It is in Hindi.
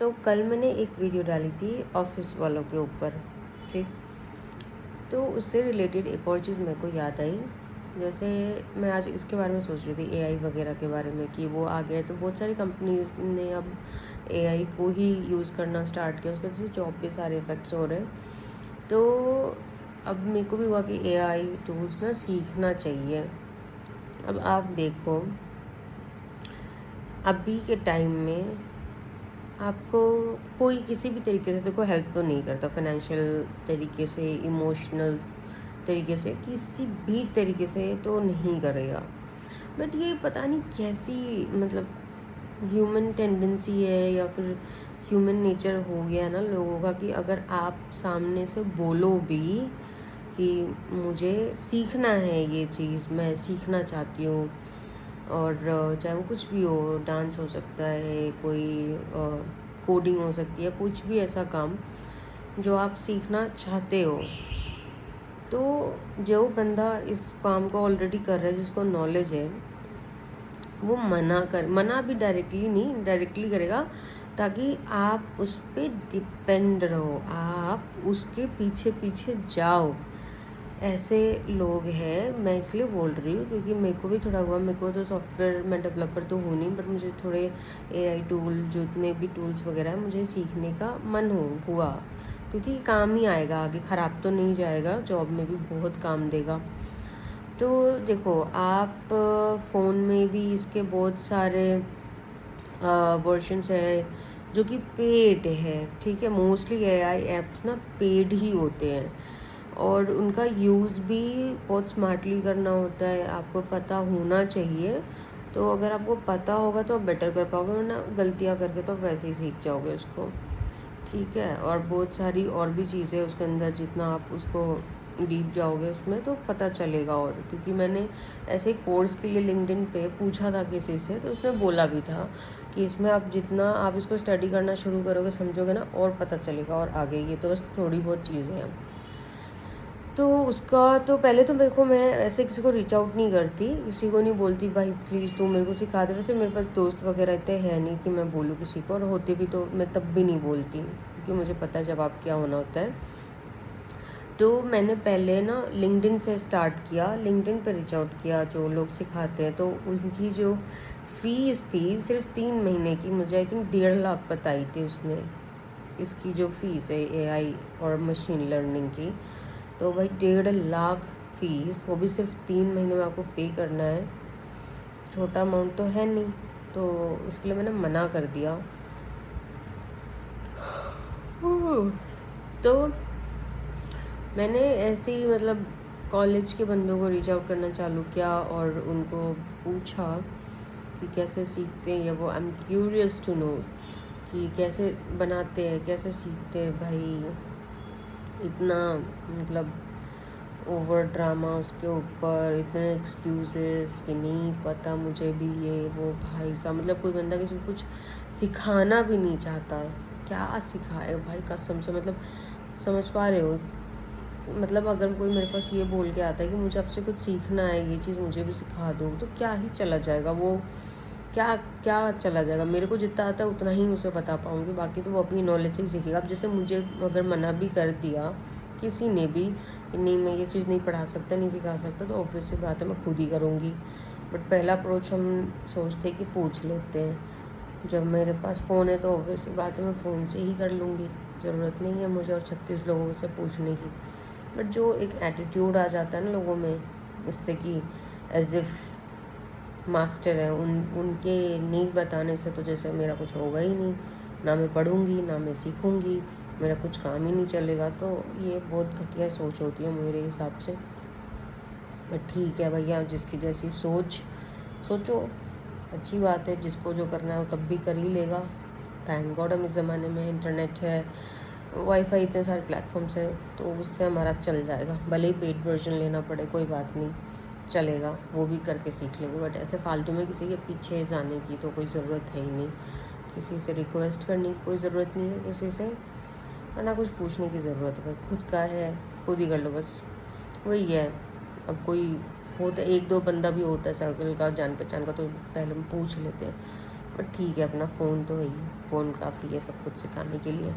तो कल मैंने एक वीडियो डाली थी ऑफिस वालों के ऊपर, ठीक। तो उससे रिलेटेड एक और चीज़ मेरे को याद आई। जैसे मैं आज इसके बारे में सोच रही थी, एआई वगैरह के बारे में, कि वो आ गया है तो बहुत सारी कंपनीज ने अब एआई को ही यूज़ करना स्टार्ट किया, उसकी वजह से जॉब पे सारे इफ़ेक्ट्स हो रहे हैं। तो अब मेरे को भी हुआ कि एआई टूल्स ना सीखना चाहिए। अब आप देखो, अभी के टाइम में आपको कोई किसी भी तरीके से देखो हेल्प तो नहीं करता, फाइनेंशियल तरीके से, इमोशनल तरीके से, किसी भी तरीके से तो नहीं करेगा। बट ये पता नहीं कैसी मतलब ह्यूमन टेंडेंसी है या फिर ह्यूमन नेचर हो गया है ना लोगों का, कि अगर आप सामने से बोलो भी कि मुझे सीखना है ये चीज़, मैं सीखना चाहती हूँ, और चाहे वो कुछ भी हो, डांस हो सकता है, कोई कोडिंग हो सकती है, कुछ भी ऐसा काम जो आप सीखना चाहते हो, तो जो बंदा इस काम को ऑलरेडी कर रहा है, जिसको नॉलेज है, वो मना भी डायरेक्टली नहीं, इनडायरेक्टली करेगा, ताकि आप उस पर डिपेंड रहो, आप उसके पीछे पीछे जाओ। ऐसे लोग हैं। मैं इसलिए बोल रही हूँ क्योंकि मेरे को भी थोड़ा हुआ। मेरे को तो सॉफ्टवेयर, मैं डेवलपर तो हूँ नहीं, बट मुझे थोड़े एआई टूल, जितने भी टूल्स वगैरह है, मुझे सीखने का मन हुआ, क्योंकि काम ही आएगा आगे, ख़राब तो नहीं जाएगा, जॉब में भी बहुत काम देगा। तो देखो, आप फ़ोन में भी इसके बहुत सारे वर्जन्स है जो कि पेड है, ठीक है। मोस्टली एआई ऐप्स ना पेड ही होते हैं, और उनका यूज़ भी बहुत स्मार्टली करना होता है, आपको पता होना चाहिए। तो अगर आपको पता होगा तो आप बेटर कर पाओगे, वरना गलतियाँ करके तो वैसे ही सीख जाओगे उसको, ठीक है। और बहुत सारी और भी चीज़ें उसके अंदर, जितना आप उसको डीप जाओगे उसमें तो पता चलेगा। और क्योंकि मैंने ऐसे कोर्स के लिए लिंक्डइन पे पूछा था किसी से, तो उसने बोला भी था कि इसमें आप जितना आप इसको स्टडी करना शुरू करोगे, समझोगे ना, और पता चलेगा और आगे। ये तो बस थोड़ी बहुत चीज़ें हैं। तो उसका तो पहले तो मेरे को, मैं ऐसे किसी को रीच आउट नहीं करती, किसी को नहीं बोलती भाई प्लीज़ तू मेरे को सिखा दे। वैसे मेरे पास दोस्त वगैरह इतने हैं नहीं कि मैं बोलूँ किसी को, और होते भी तो मैं तब भी नहीं बोलती, क्योंकि मुझे पता है जवाब क्या होना होता है। तो मैंने पहले ना लिंक्डइन से स्टार्ट किया, लिंक्डइन पे रीच आउट किया जो लोग सिखाते हैं। तो उनकी जो फ़ीस थी सिर्फ 3 महीने की, मुझे आई थिंक 1.5 लाख बताई थी उसने, इसकी जो फ़ीस है एआई और मशीन लर्निंग की। तो भाई 1.5 लाख फ़ीस, वो भी सिर्फ 3 महीने में आपको पे करना है, छोटा अमाउंट तो है नहीं। तो इसके लिए मैंने मना कर दिया। तो मैंने ऐसे ही मतलब कॉलेज के बंदों को रीच आउट करना चालू किया, और उनको पूछा कि कैसे सीखते हैं ये वो। I am curious to know कि कैसे बनाते हैं, कैसे सीखते हैं भाई। इतना मतलब ओवर ड्रामा उसके ऊपर, इतने एक्सक्यूजेस कि नहीं पता मुझे भी ये वो। भाई साहब, मतलब कोई बंदा किसी को कुछ सिखाना भी नहीं चाहता, क्या सिखाए भाई कसम से। मतलब समझ पा रहे हो, मतलब अगर कोई मेरे पास ये बोल के आता है कि मुझे आपसे कुछ सीखना है, ये चीज़ मुझे भी सिखा दो, तो क्या ही चला जाएगा वो, क्या क्या चला जाएगा। मेरे को जितना आता है उतना ही उसे बता पाऊँगी, बाकी तो वो अपनी नॉलेज से ही सीखेगा। अब जैसे मुझे अगर मना भी कर दिया किसी ने भी कि नहीं मैं ये चीज़ नहीं पढ़ा सकता, नहीं सिखा सकता, तो ऑब्वियस सी बात है मैं खुद ही करूँगी। बट पहला अप्रोच हम सोचते हैं कि पूछ लेते हैं। जब मेरे पास फ़ोन है तो ऑब्वियस सी बात है मैं फ़ोन से ही कर लूँगी, ज़रूरत नहीं है मुझे और 36 लोगों से पूछने की। बट जो एक एटीट्यूड आ जाता है ना लोगों में, इससे कि एज इफ़ मास्टर है, उनके नहीं बताने से तो जैसे मेरा कुछ होगा ही नहीं, ना मैं पढ़ूँगी ना मैं सीखूँगी, मेरा कुछ काम ही नहीं चलेगा। तो ये बहुत घटिया सोच होती है मेरे हिसाब से। बट ठीक है भैया, जिसकी जैसी सोच, सोचो, अच्छी बात है। जिसको जो करना है वो तब भी कर ही लेगा। थैंक गॉड हम इस ज़माने में इंटरनेट है, वाईफाई, इतने सारे प्लेटफॉर्म्स हैं, तो उससे हमारा चल जाएगा। भले ही पेड वर्जन लेना पड़े, कोई बात नहीं, चलेगा, वो भी करके सीख लेंगे। बट ऐसे फालतू में किसी के पीछे जाने की तो कोई ज़रूरत है ही नहीं, किसी से रिक्वेस्ट करने की कोई ज़रूरत नहीं है किसी से, और ना कुछ पूछने की ज़रूरत है। भाई खुद का है, खुद ही कर लो बस, वही है। अब कोई होता है, एक दो बंदा भी होता है सर्कल का, जान पहचान का, तो पहले हम पूछ लेते हैं। पर ठीक है, अपना फ़ोन तो है ही, फ़ोन काफ़ी है सब कुछ सिखाने के लिए।